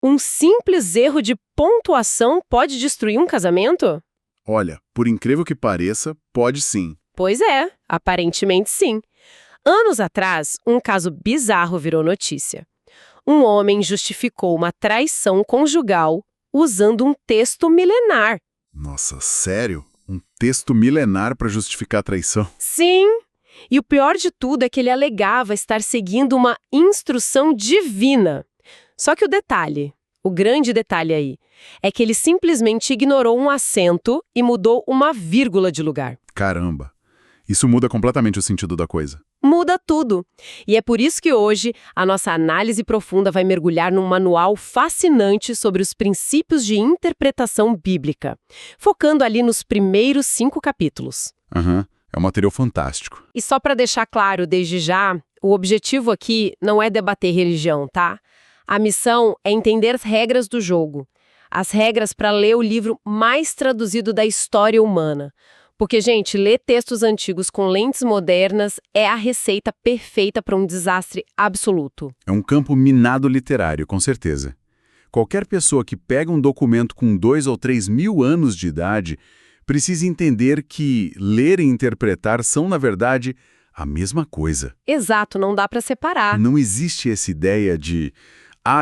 Um simples erro de pontuação pode destruir um casamento? Olha, por incrível que pareça, pode sim. Pois é, aparentemente sim. Anos atrás, um caso bizarro virou notícia. Um homem justificou uma traição conjugal usando um texto milenar. Nossa, sério? Um texto milenar para justificar a traição? Sim! E o pior de tudo é que ele alegava estar seguindo uma instrução divina. Só que o grande detalhe aí, é que ele simplesmente ignorou um acento e mudou uma vírgula de lugar. Caramba! Isso muda completamente o sentido da coisa. Muda tudo. E é por isso que hoje a nossa análise profunda vai mergulhar num manual fascinante sobre os princípios de interpretação bíblica, focando ali nos primeiros 5 capítulos. É um material fantástico. E só para deixar claro desde já, o objetivo aqui não é debater religião, tá? A missão é entender as regras do jogo. As regras para ler o livro mais traduzido da história humana. Porque, gente, ler textos antigos com lentes modernas é a receita perfeita para um desastre absoluto. É um campo minado literário, com certeza. Qualquer pessoa que pega um documento com 2 ou 3 mil anos de idade precisa entender que ler e interpretar são, na verdade, a mesma coisa. Exato, não dá para separar. Não existe essa ideia de,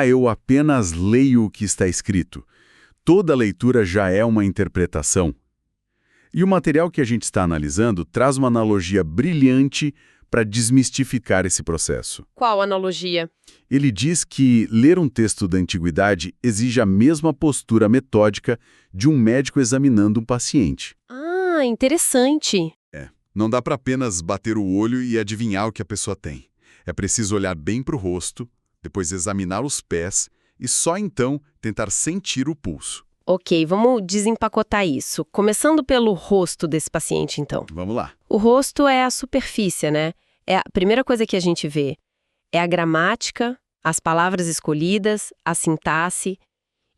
eu apenas leio o que está escrito. Toda leitura já é uma interpretação. E o material que a gente está analisando traz uma analogia brilhante para desmistificar esse processo. Qual analogia? Ele diz que ler um texto da antiguidade exige a mesma postura metódica de um médico examinando um paciente. Ah, interessante. Não dá para apenas bater o olho e adivinhar o que a pessoa tem. É preciso olhar bem para o rosto, depois examinar os pés e só então tentar sentir o pulso. Ok, vamos desempacotar isso. Começando pelo rosto desse paciente, então. Vamos lá. O rosto é a superfície, né? É a primeira coisa que a gente vê. É a gramática, as palavras escolhidas, a sintaxe.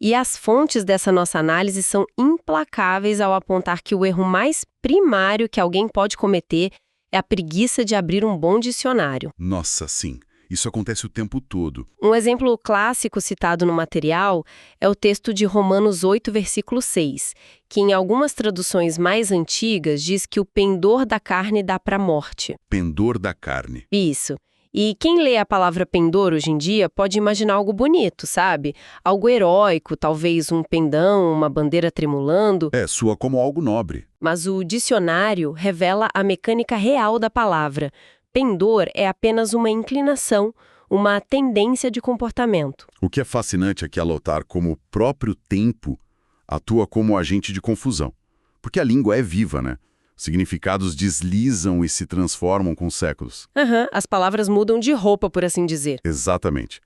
E as fontes dessa nossa análise são implacáveis ao apontar que o erro mais primário que alguém pode cometer é a preguiça de abrir um bom dicionário. Nossa, sim. Isso acontece o tempo todo. Um exemplo clássico citado no material é o texto de Romanos 8, versículo 6, que em algumas traduções mais antigas diz que o pendor da carne dá para a morte. Pendor da carne. Isso. E quem lê a palavra pendor hoje em dia pode imaginar algo bonito, sabe? Algo heróico, talvez um pendão, uma bandeira tremulando. Soa como algo nobre. Mas o dicionário revela a mecânica real da palavra. Pendor é apenas uma inclinação, uma tendência de comportamento. O que é fascinante é que anotar como o próprio tempo atua como agente de confusão. Porque a língua é viva, né? Significados deslizam e se transformam com séculos. As palavras mudam de roupa, por assim dizer. Exatamente.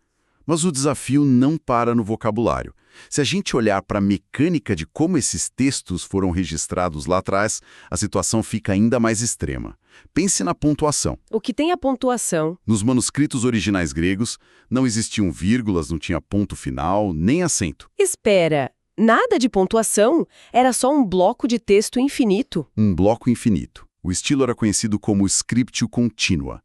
Mas o desafio não para no vocabulário. Se a gente olhar para a mecânica de como esses textos foram registrados lá atrás, a situação fica ainda mais extrema. Pense na pontuação. O que tem a pontuação? Nos manuscritos originais gregos, não existiam vírgulas, não tinha ponto final, nem acento. Espera, nada de pontuação? Era só um bloco de texto infinito? Um bloco infinito. O estilo era conhecido como scriptio continua.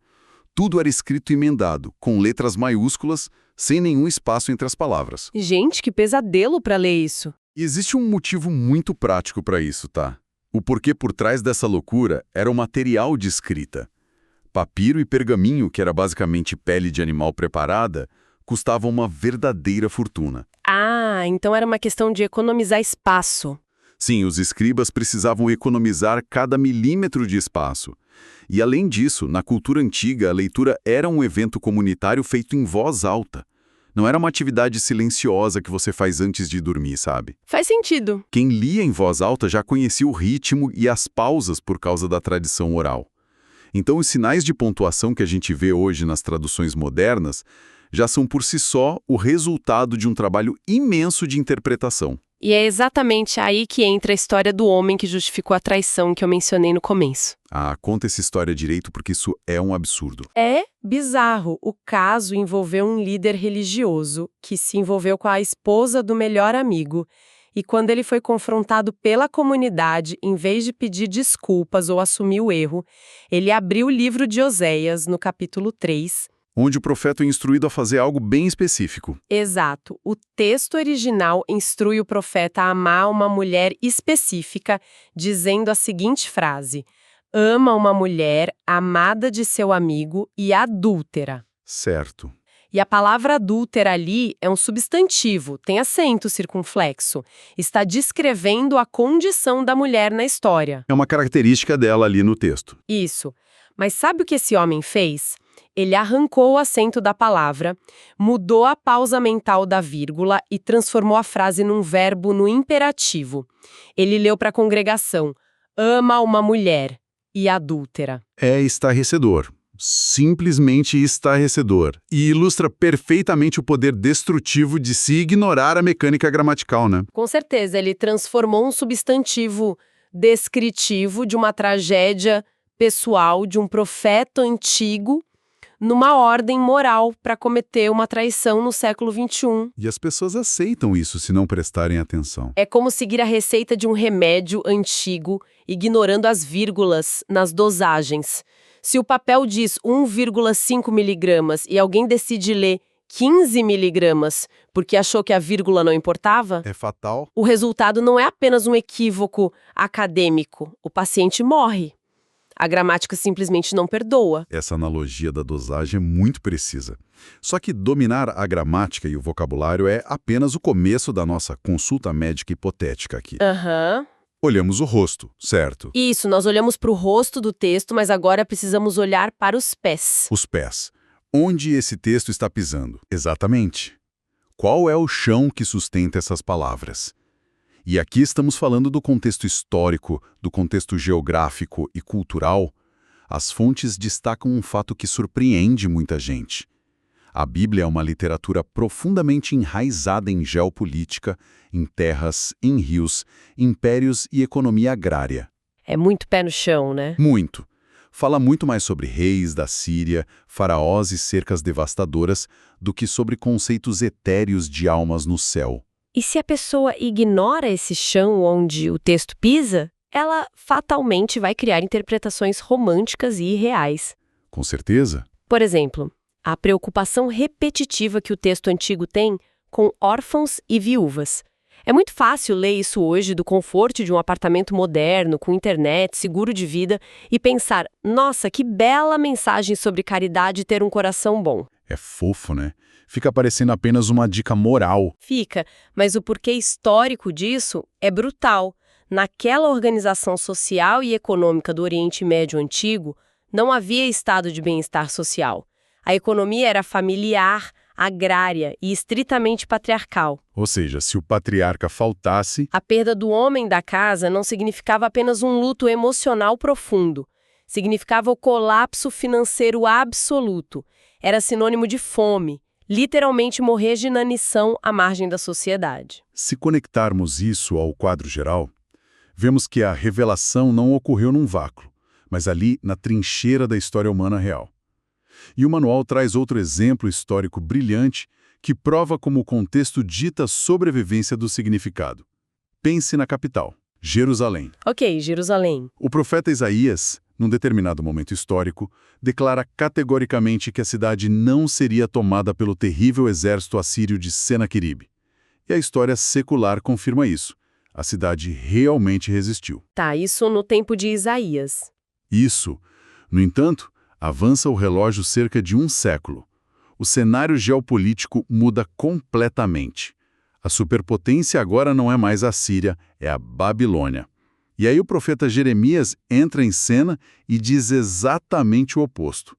Tudo era escrito emendado, com letras maiúsculas, sem nenhum espaço entre as palavras. Gente, que pesadelo para ler isso. E existe um motivo muito prático para isso, tá? O porquê por trás dessa loucura era o material de escrita. Papiro e pergaminho, que era basicamente pele de animal preparada, custavam uma verdadeira fortuna. Ah, então era uma questão de economizar espaço. Sim, os escribas precisavam economizar cada milímetro de espaço. E além disso, na cultura antiga, a leitura era um evento comunitário feito em voz alta. Não era uma atividade silenciosa que você faz antes de dormir, sabe? Faz sentido. Quem lia em voz alta já conhecia o ritmo e as pausas por causa da tradição oral. Então, os sinais de pontuação que a gente vê hoje nas traduções modernas já são por si só o resultado de um trabalho imenso de interpretação. E é exatamente aí que entra a história do homem que justificou a traição que eu mencionei no começo. Conta essa história direito porque isso é um absurdo. É bizarro. O caso envolveu um líder religioso que se envolveu com a esposa do melhor amigo. E quando ele foi confrontado pela comunidade, em vez de pedir desculpas ou assumir o erro, ele abriu o livro de Oséias, no capítulo 3. onde o profeta é instruído a fazer algo bem específico. Exato. O texto original instrui o profeta a amar uma mulher específica, dizendo a seguinte frase: ama uma mulher amada de seu amigo e adúltera. Certo. E a palavra adúltera ali é um substantivo, tem acento circunflexo. Está descrevendo a condição da mulher na história. É uma característica dela ali no texto. Isso. Mas sabe o que esse homem fez? Ele arrancou o acento da palavra, mudou a pausa mental da vírgula e transformou a frase num verbo no imperativo. Ele leu para a congregação: ama uma mulher e adúltera. É estarrecedor. Simplesmente estarrecedor. E ilustra perfeitamente o poder destrutivo de se ignorar a mecânica gramatical, né? Com certeza, ele transformou um substantivo descritivo de uma tragédia pessoal de um profeta antigo numa ordem moral para cometer uma traição no século XXI. E as pessoas aceitam isso se não prestarem atenção. É como seguir a receita de um remédio antigo, ignorando as vírgulas nas dosagens. Se o papel diz 1,5 miligramas e alguém decide ler 15 miligramas porque achou que a vírgula não importava, É fatal. o resultado não é apenas um equívoco acadêmico. O paciente morre. A gramática simplesmente não perdoa. Essa analogia da dosagem é muito precisa. Só que dominar a gramática e o vocabulário é apenas o começo da nossa consulta médica hipotética aqui. Aham. Olhamos o rosto, certo? Isso, nós olhamos para o rosto do texto, mas agora precisamos olhar para os pés. Os pés. Onde esse texto está pisando? Exatamente. Qual é o chão que sustenta essas palavras? E aqui estamos falando do contexto histórico, do contexto geográfico e cultural. As fontes destacam um fato que surpreende muita gente. A Bíblia é uma literatura profundamente enraizada em geopolítica, em terras, em rios, impérios e economia agrária. É muito pé no chão, né? Muito. Fala muito mais sobre reis da Síria, faraós e cercas devastadoras do que sobre conceitos etéreos de almas no céu. E se a pessoa ignora esse chão onde o texto pisa, ela fatalmente vai criar interpretações românticas e irreais. Com certeza. Por exemplo, a preocupação repetitiva que o texto antigo tem com órfãos e viúvas. É muito fácil ler isso hoje do conforto de um apartamento moderno, com internet, seguro de vida, e pensar, nossa, que bela mensagem sobre caridade e ter um coração bom. É fofo, né? Fica parecendo apenas uma dica moral. Fica, mas o porquê histórico disso é brutal. Naquela organização social e econômica do Oriente Médio antigo, não havia estado de bem-estar social. A economia era familiar, agrária e estritamente patriarcal. Ou seja, se o patriarca faltasse, A perda do homem da casa não significava apenas um luto emocional profundo. Significava o colapso financeiro absoluto. Era sinônimo de fome, literalmente morrer de inanição à margem da sociedade. se conectarmos isso ao quadro geral, vemos que a revelação não ocorreu num vácuo, mas ali na trincheira da história humana real. E o manual traz outro exemplo histórico brilhante que prova como o contexto dita a sobrevivência do significado. Pense na capital, Jerusalém. Ok, Jerusalém. O profeta Isaías, num determinado momento histórico, declara categoricamente que a cidade não seria tomada pelo terrível exército assírio de Senaqueribe. E a história secular confirma isso. A cidade realmente resistiu. Tá, isso no tempo de Isaías. Isso, no entanto, avança o relógio cerca de um século. O cenário geopolítico muda completamente. A superpotência agora não é mais a Síria, é a Babilônia. E aí o profeta Jeremias entra em cena e diz exatamente o oposto,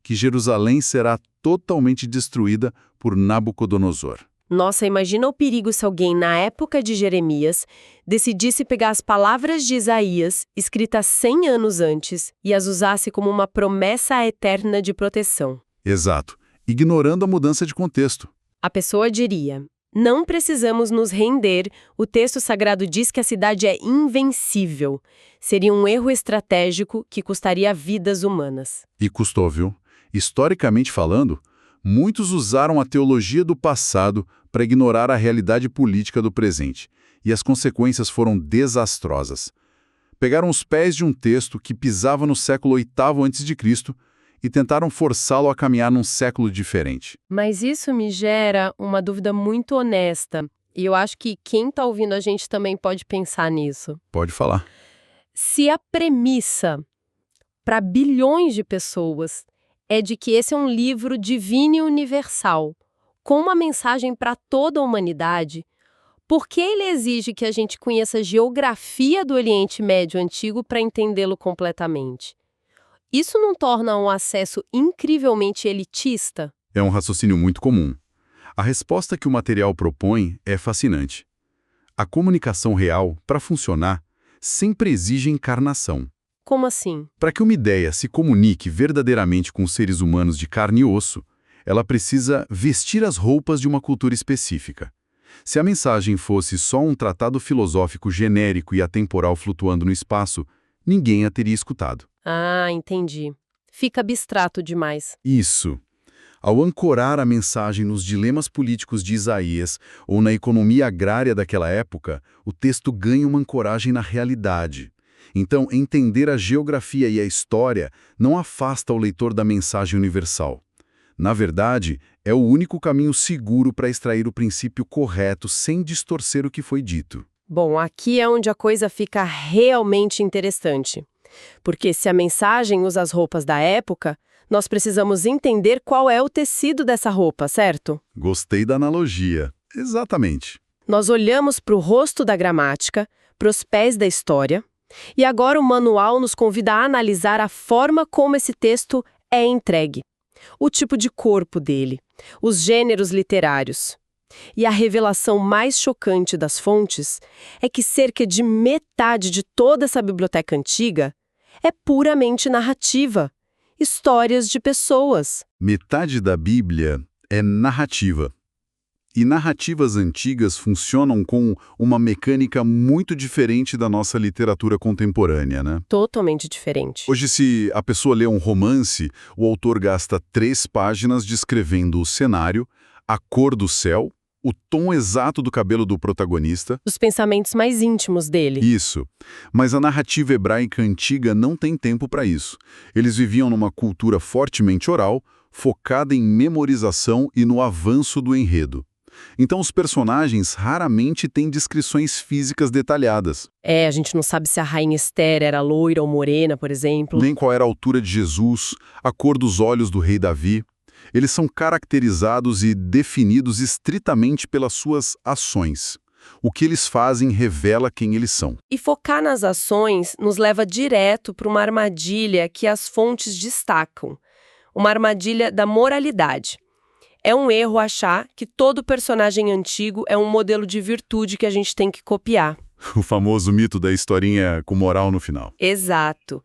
que Jerusalém será totalmente destruída por Nabucodonosor. Nossa, imagina o perigo se alguém, na época de Jeremias, decidisse pegar as palavras de Isaías, escritas 100 anos antes, e as usasse como uma promessa eterna de proteção. Exato, ignorando a mudança de contexto. A pessoa diria: não precisamos nos render, o texto sagrado diz que a cidade é invencível. Seria um erro estratégico que custaria vidas humanas. E custou, viu? Historicamente falando, muitos usaram a teologia do passado para ignorar a realidade política do presente, e as consequências foram desastrosas. Pegaram os pés de um texto que pisava no século VIII a.C. e tentaram forçá-lo a caminhar num século diferente. Mas isso me gera uma dúvida muito honesta. E eu acho que quem está ouvindo a gente também pode pensar nisso. Pode falar. Se a premissa para bilhões de pessoas é de que esse é um livro divino e universal, com uma mensagem para toda a humanidade, por que ele exige que a gente conheça a geografia do Oriente Médio Antigo para entendê-lo completamente? Isso não torna um acesso incrivelmente elitista? É um raciocínio muito comum. A resposta que o material propõe é fascinante. A comunicação real, para funcionar, sempre exige encarnação. Como assim? Para que uma ideia se comunique verdadeiramente com os seres humanos de carne e osso, ela precisa vestir as roupas de uma cultura específica. Se a mensagem fosse só um tratado filosófico genérico e atemporal flutuando no espaço, ninguém a teria escutado. Ah, entendi. Fica abstrato demais. Isso. Ao ancorar a mensagem nos dilemas políticos de Isaías ou na economia agrária daquela época, o texto ganha uma ancoragem na realidade. Então, entender a geografia e a história não afasta o leitor da mensagem universal. Na verdade, é o único caminho seguro para extrair o princípio correto sem distorcer o que foi dito. Bom, aqui é onde a coisa fica realmente interessante. Porque se a mensagem usa as roupas da época, nós precisamos entender qual é o tecido dessa roupa, certo? Gostei da analogia. Exatamente. Nós olhamos para o rosto da gramática, para os pés da história, e agora o manual nos convida a analisar a forma como esse texto é entregue, o tipo de corpo dele, os gêneros literários. E a revelação mais chocante das fontes é que cerca de metade de toda essa biblioteca antiga é puramente narrativa, histórias de pessoas. Metade da Bíblia é narrativa. E narrativas antigas funcionam com uma mecânica muito diferente da nossa literatura contemporânea, né? Totalmente diferente. Hoje, se a pessoa lê um romance, o autor gasta 3 páginas descrevendo o cenário, a cor do céu, o tom exato do cabelo do protagonista. Os pensamentos mais íntimos dele. Isso. Mas a narrativa hebraica antiga não tem tempo para isso. Eles viviam numa cultura fortemente oral, focada em memorização e no avanço do enredo. Então os personagens raramente têm descrições físicas detalhadas. A gente não sabe se a rainha Esther era loira ou morena, por exemplo. Nem qual era a altura de Jesus, a cor dos olhos do rei Davi. Eles são caracterizados e definidos estritamente pelas suas ações. O que eles fazem revela quem eles são. E focar nas ações nos leva direto para uma armadilha que as fontes destacam. Uma armadilha da moralidade. É um erro achar que todo personagem antigo é um modelo de virtude que a gente tem que copiar. O famoso mito da historinha com moral no final. Exato.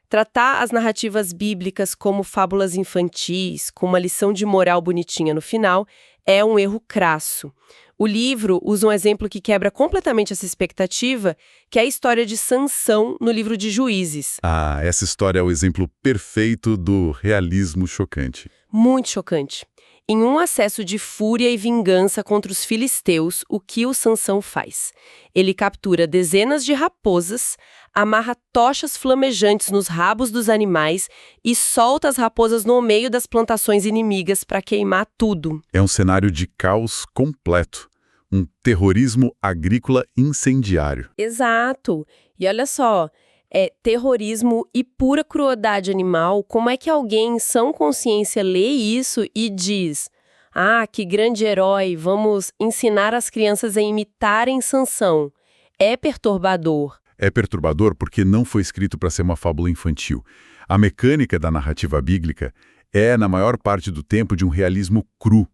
Tratar as narrativas bíblicas como fábulas infantis, com uma lição de moral bonitinha no final, é um erro crasso. O livro usa um exemplo que quebra completamente essa expectativa, que é a história de Sansão no livro de Juízes. Ah, essa história é o exemplo perfeito do realismo chocante. Muito chocante. Em um acesso de fúria e vingança contra os filisteus, o que o Sansão faz? Ele captura dezenas de raposas, amarra tochas flamejantes nos rabos dos animais e solta as raposas no meio das plantações inimigas para queimar tudo. É um cenário de caos completo. Um terrorismo agrícola incendiário. Exato. E olha só, terrorismo e pura crueldade animal. Como é que alguém em sã consciência lê isso e diz: ah, que grande herói, vamos ensinar as crianças a imitarem Sansão? É perturbador. É perturbador porque não foi escrito para ser uma fábula infantil. A mecânica da narrativa bíblica é, na maior parte do tempo, de um realismo cru.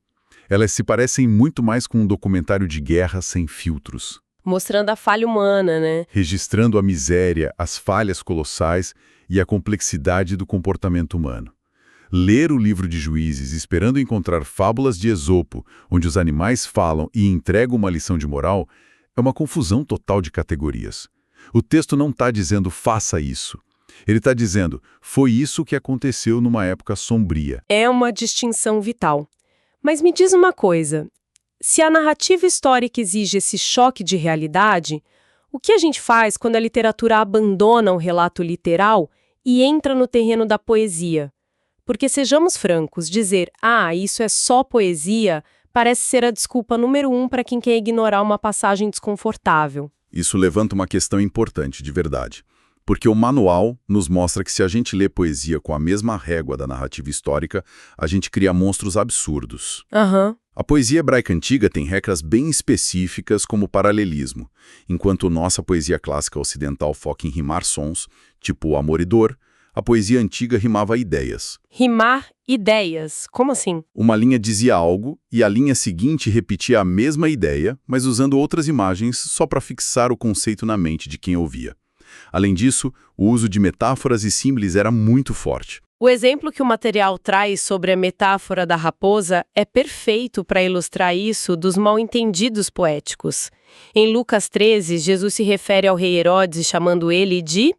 Elas se parecem muito mais com um documentário de guerra sem filtros. Mostrando a falha humana, né? Registrando a miséria, as falhas colossais e a complexidade do comportamento humano. Ler o livro de Juízes esperando encontrar fábulas de Esopo, onde os animais falam e entregam uma lição de moral, é uma confusão total de categorias. O texto não está dizendo faça isso. Ele está dizendo foi isso que aconteceu numa época sombria. É uma distinção vital. Mas me diz uma coisa. Se a narrativa histórica exige esse choque de realidade, o que a gente faz quando a literatura abandona o relato literal e entra no terreno da poesia? Porque, sejamos francos, dizer, isso é só poesia, parece ser a desculpa número 1 para quem quer ignorar uma passagem desconfortável. Isso levanta uma questão importante, de verdade. Porque o manual nos mostra que se a gente lê poesia com a mesma régua da narrativa histórica, a gente cria monstros absurdos. A poesia hebraica antiga tem regras bem específicas como o paralelismo, enquanto nossa poesia clássica ocidental foca em rimar sons, tipo amor e dor, a poesia antiga rimava ideias. Rimar ideias? Como assim? Uma linha dizia algo e a linha seguinte repetia a mesma ideia, mas usando outras imagens só para fixar o conceito na mente de quem ouvia. Além disso, o uso de metáforas e símiles era muito forte. O exemplo que o material traz sobre a metáfora da raposa é perfeito para ilustrar isso dos mal-entendidos poéticos. Em Lucas 13, Jesus se refere ao rei Herodes chamando ele de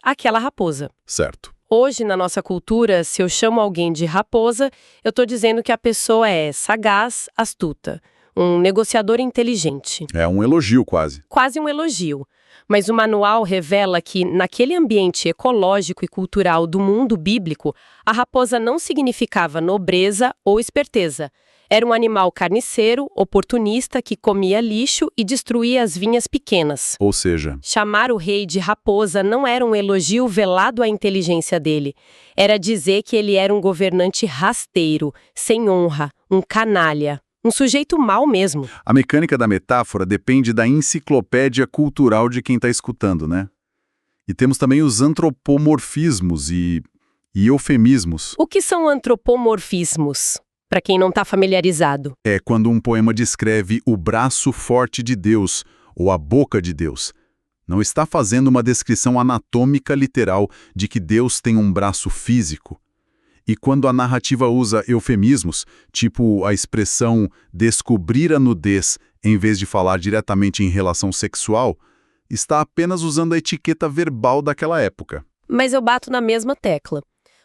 aquela raposa. Certo. Hoje, na nossa cultura, se eu chamo alguém de raposa, eu estou dizendo que a pessoa é sagaz, astuta, um negociador inteligente. É um elogio quase. Quase um elogio. Mas o manual revela que, naquele ambiente ecológico e cultural do mundo bíblico, a raposa não significava nobreza ou esperteza. Era um animal carniceiro, oportunista, que comia lixo e destruía as vinhas pequenas. Ou seja, chamar o rei de raposa não era um elogio velado à inteligência dele. Era dizer que ele era um governante rasteiro, sem honra, um canalha. Um sujeito mau mesmo. a mecânica da metáfora depende da enciclopédia cultural de quem está escutando, né? E temos também os antropomorfismos e eufemismos. O que são antropomorfismos? Para quem não está familiarizado. É quando um poema descreve o braço forte de Deus ou a boca de Deus. Não está fazendo uma descrição anatômica literal de que Deus tem um braço físico. E quando a narrativa usa eufemismos, tipo a expressão descobrir a nudez, em vez de falar diretamente em relação sexual, está apenas usando a etiqueta verbal daquela época. Mas eu bato na mesma tecla.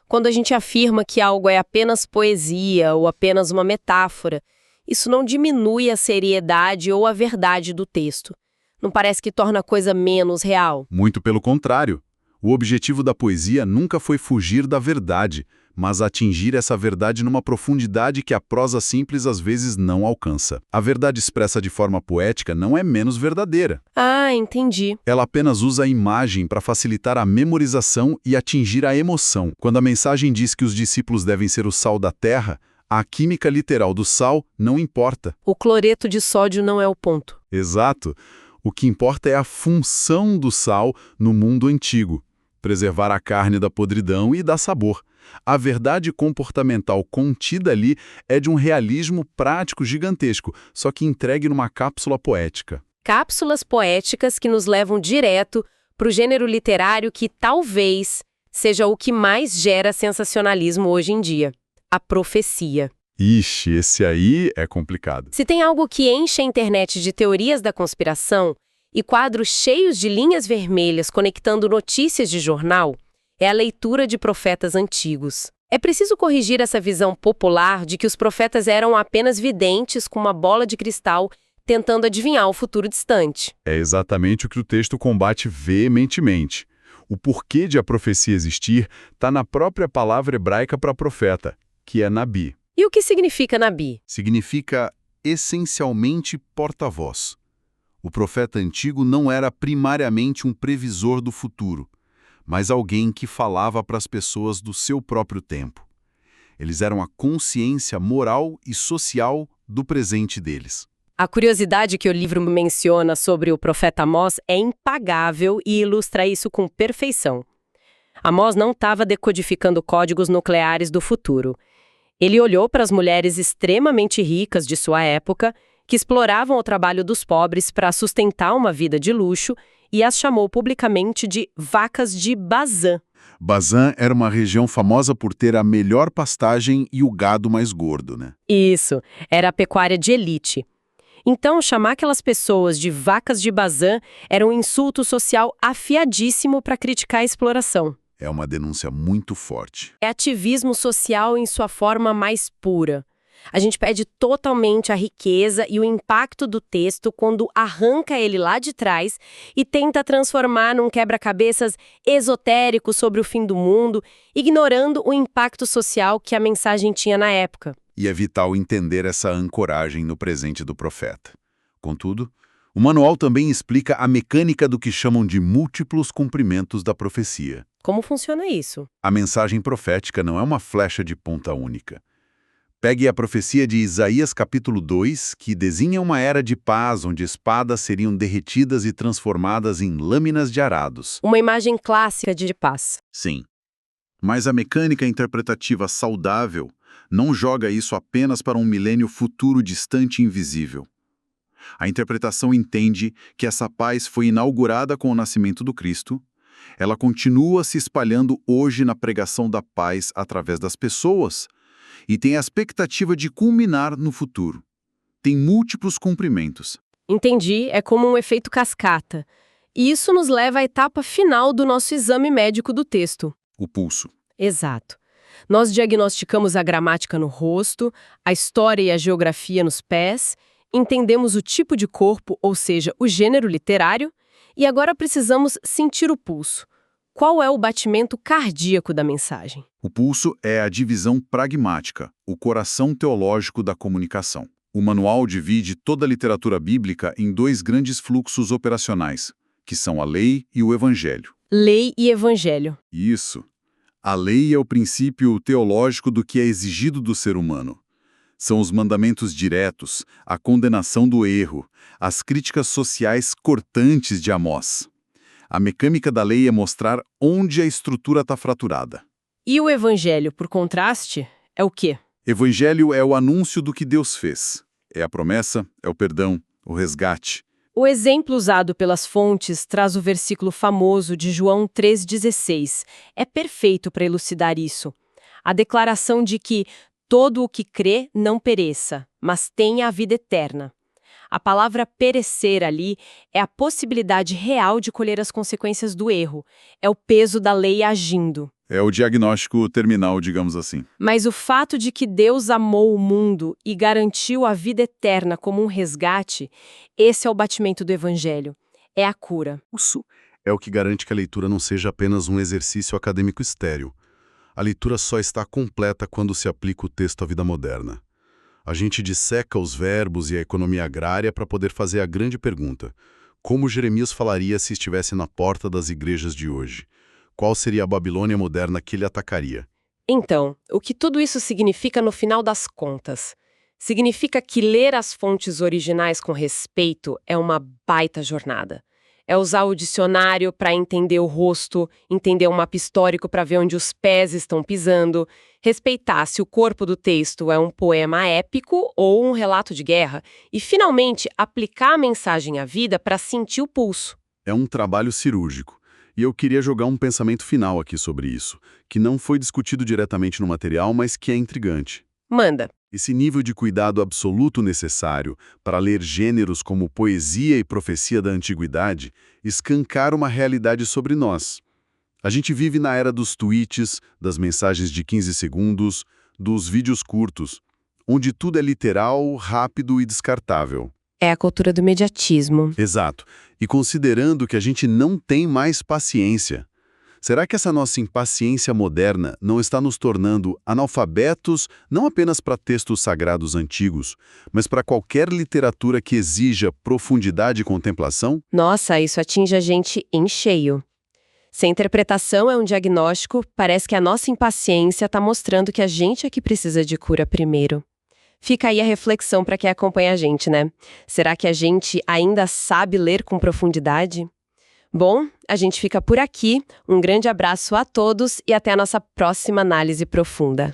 Quando a gente afirma que algo é apenas poesia ou apenas uma metáfora, isso não diminui a seriedade ou a verdade do texto. Não parece que torna a coisa menos real. Muito pelo contrário. O objetivo da poesia nunca foi fugir da verdade, mas atingir essa verdade numa profundidade que a prosa simples às vezes não alcança. A verdade expressa de forma poética não é menos verdadeira. Entendi. Ela apenas usa a imagem para facilitar a memorização e atingir a emoção. Quando a mensagem diz que os discípulos devem ser o sal da terra, a química literal do sal não importa. O cloreto de sódio não é o ponto. Exato. O que importa é a função do sal no mundo antigo. Preservar a carne da podridão e dar sabor. A verdade comportamental contida ali é de um realismo prático gigantesco, só que entregue numa cápsula poética. Cápsulas poéticas que nos levam direto para o gênero literário que talvez seja o que mais gera sensacionalismo hoje em dia: a profecia. Ixi, esse aí é complicado. Se tem algo que enche a internet de teorias da conspiração e quadros cheios de linhas vermelhas conectando notícias de jornal, é a leitura de profetas antigos. É preciso corrigir essa visão popular de que os profetas eram apenas videntes com uma bola de cristal tentando adivinhar o futuro distante. É exatamente o que o texto combate veementemente. O porquê de a profecia existir está na própria palavra hebraica para profeta, que é Nabi. E o que significa Nabi? Significa essencialmente porta-voz. O profeta antigo não era primariamente um previsor do futuro, mas alguém que falava para as pessoas do seu próprio tempo. Eles eram a consciência moral e social do presente deles. A curiosidade que o livro menciona sobre o profeta Amós é impagável e ilustra isso com perfeição. Amós não estava decodificando códigos nucleares do futuro. Ele olhou para as mulheres extremamente ricas de sua época, que exploravam o trabalho dos pobres para sustentar uma vida de luxo, e as chamou publicamente de vacas de Bazã. Bazã era uma região famosa por ter a melhor pastagem e o gado mais gordo, né? Isso, era a pecuária de elite. Então, chamar aquelas pessoas de vacas de Bazã era um insulto social afiadíssimo para criticar a exploração. É uma denúncia muito forte. É ativismo social em sua forma mais pura. A gente perde totalmente a riqueza e o impacto do texto quando arranca ele lá de trás e tenta transformar num quebra-cabeças esotérico sobre o fim do mundo, ignorando o impacto social que a mensagem tinha na época. E é vital entender essa ancoragem no presente do profeta. Contudo, o manual também explica a mecânica do que chamam de múltiplos cumprimentos da profecia. Como funciona isso? A mensagem profética não é uma flecha de ponta única. Pegue a profecia de Isaías capítulo 2, que desenha uma era de paz onde espadas seriam derretidas e transformadas em lâminas de arados. Uma imagem clássica de paz. Sim. Mas a mecânica interpretativa saudável não joga isso apenas para um milênio futuro distante e invisível. A interpretação entende que essa paz foi inaugurada com o nascimento do Cristo. Ela continua se espalhando hoje na pregação da paz através das pessoas e tem a expectativa de culminar no futuro. Tem múltiplos cumprimentos. Entendi, é como um efeito cascata. E isso nos leva à etapa final do nosso exame médico do texto. O pulso. Exato. Nós diagnosticamos a gramática no rosto, a história e a geografia nos pés, entendemos o tipo de corpo, ou seja, o gênero literário, e agora precisamos sentir o pulso. Qual é o batimento cardíaco da mensagem? O pulso é a divisão pragmática, o coração teológico da comunicação. O manual divide toda a literatura bíblica em dois grandes fluxos operacionais, que são a lei e o evangelho. Lei e evangelho. Isso. A lei é o princípio teológico do que é exigido do ser humano. São os mandamentos diretos, a condenação do erro, as críticas sociais cortantes de Amós. A mecânica da lei é mostrar onde a estrutura está fraturada. E o evangelho, por contraste, é o quê? Evangelho é o anúncio do que Deus fez. É a promessa, é o perdão, o resgate. O exemplo usado pelas fontes traz o versículo famoso de João 3,16. É perfeito para elucidar isso. A declaração de que todo o que crê não pereça, mas tenha a vida eterna. A palavra perecer ali é a possibilidade real de colher as consequências do erro. É o peso da lei agindo. É o diagnóstico terminal, digamos assim. Mas o fato de que Deus amou o mundo e garantiu a vida eterna como um resgate, esse é o batimento do Evangelho. É a cura. Isso é o que garante que a leitura não seja apenas um exercício acadêmico estéril. A leitura só está completa quando se aplica o texto à vida moderna. A gente disseca os verbos e a economia agrária para poder fazer a grande pergunta: como Jeremias falaria se estivesse na porta das igrejas de hoje? Qual seria a Babilônia moderna que ele atacaria? Então, o que tudo isso significa no final das contas? Significa que ler as fontes originais com respeito é uma baita jornada. É usar o dicionário para entender o rosto, entender um mapa histórico para ver onde os pés estão pisando, respeitar se o corpo do texto é um poema épico ou um relato de guerra e, finalmente, aplicar a mensagem à vida para sentir o pulso. É um trabalho cirúrgico. E eu queria jogar um pensamento final aqui sobre isso, que não foi discutido diretamente no material, mas que é intrigante. Manda. Esse nível de cuidado absoluto necessário para ler gêneros como poesia e profecia da antiguidade escancara uma realidade sobre nós. A gente vive na era dos tweets, das mensagens de 15 segundos, dos vídeos curtos, onde tudo é literal, rápido e descartável. É a cultura do imediatismo. Exato. E considerando que a gente não tem mais paciência, será que essa nossa impaciência moderna não está nos tornando analfabetos não apenas para textos sagrados antigos, mas para qualquer literatura que exija profundidade e contemplação? Nossa, isso atinge a gente em cheio. Se a interpretação é um diagnóstico, parece que a nossa impaciência está mostrando que a gente é que precisa de cura primeiro. Fica aí a reflexão para quem acompanha a gente, né? Será que a gente ainda sabe ler com profundidade? Bom, a gente fica por aqui. Um grande abraço a todos e até a nossa próxima análise profunda.